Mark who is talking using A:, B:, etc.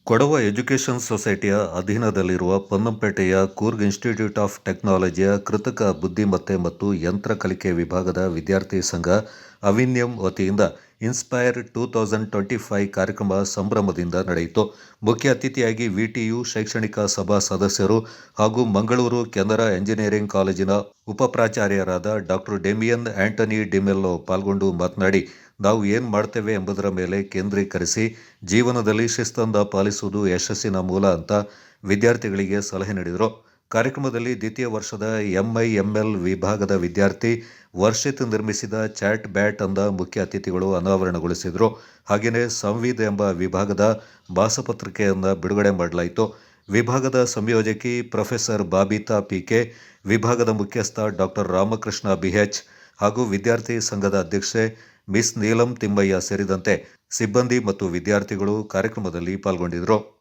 A: Kodava education ಸೊಸೈಟಿಯ ಅಧೀನದಲ್ಲಿರುವ ಪೊನ್ನಂಪೇಟೆಯ Coorg institute of ಟೆಕ್ನಾಲಜಿಯ ಕೃತಕ ಬುದ್ಧಿಮತ್ತೆ ಮತ್ತು ಯಂತ್ರ ಕಲಿಕೆ ವಿಭಾಗದ ವಿದ್ಯಾರ್ಥಿ ಸಂಘ ಅವಿನ್ಯಂ ವತಿಯಿಂದ ಇನ್ಸ್ಪೈರ್ 2025 ಕಾರ್ಯಕ್ರಮ ಸಂಭ್ರಮದಿಂದ ನಡೆಯಿತು. ಮುಖ್ಯ ಅತಿಥಿಯಾಗಿ ವಿಟಿಯು ಶೈಕ್ಷಣಿಕ ಸಭಾ ಸದಸ್ಯರು ಹಾಗೂ ಮಂಗಳೂರು ಕೆನರಾ ಎಂಜಿನಿಯರಿಂಗ್ ಕಾಲೇಜಿನ ಉಪಪ್ರಾಚಾರ್ಯರಾದ ಡಾಕ್ಟರ್ ಡೆಮಿಯನ್ ಆಂಟನಿ ಡಿಮೆಲ್ಲೋ ಪಾಲ್ಗೊಂಡು ಮಾತನಾಡಿ, ನಾವು ಏನು ಮಾಡ್ತೇವೆ ಎಂಬುದರ ಮೇಲೆ ಕೇಂದ್ರೀಕರಿಸಿ ಜೀವನದಲ್ಲಿ ಶಿಸ್ತನ್ನು ಪಾಲಿಸುವುದು ಯಶಸ್ಸಿನ ಮೂಲ ಅಂತ ವಿದ್ಯಾರ್ಥಿಗಳಿಗೆ ಸಲಹೆ ನೀಡಿದರು. ಕಾರ್ಯಕ್ರಮದಲ್ಲಿ ದ್ವಿತೀಯ ವರ್ಷದ ಎಂಐಎಂಎಲ್ ವಿಭಾಗದ ವಿದ್ಯಾರ್ಥಿ ವರ್ಷಿತ್ ನಿರ್ಮಿಸಿದ ಚಾಟ್ ಬ್ಯಾಟ್ ಅಂದ ಮುಖ್ಯ ಅತಿಥಿಗಳು ಅನಾವರಣಗೊಳಿಸಿದರು. ಹಾಗೆಯೇ ಸಂವಿದ್ ಎಂಬ ವಿಭಾಗದ ಮಾಸಪತ್ರಿಕೆಯನ್ನು ಬಿಡುಗಡೆ ಮಾಡಲಾಯಿತು. ವಿಭಾಗದ ಸಂಯೋಜಕಿ ಪ್ರೊಫೆಸರ್ ಬಾಬಿತಾ ಪಿಕೆ, ವಿಭಾಗದ ಮುಖ್ಯಸ್ಥ ಡಾಕ್ಟರ್ ರಾಮಕೃಷ್ಣ ಬಿಎಚ್ ಹಾಗೂ ವಿದ್ಯಾರ್ಥಿ ಸಂಘದ ಅಧ್ಯಕ್ಷೆ ಮಿಸ್ ನೀಲಂ ತಿಮ್ಮಯ್ಯ ಸೇರಿದಂತೆ ಸಿಬ್ಬಂದಿ ಮತ್ತು ವಿದ್ಯಾರ್ಥಿಗಳು ಕಾರ್ಯಕ್ರಮದಲ್ಲಿ ಪಾಲ್ಗೊಂಡಿದ್ದರು.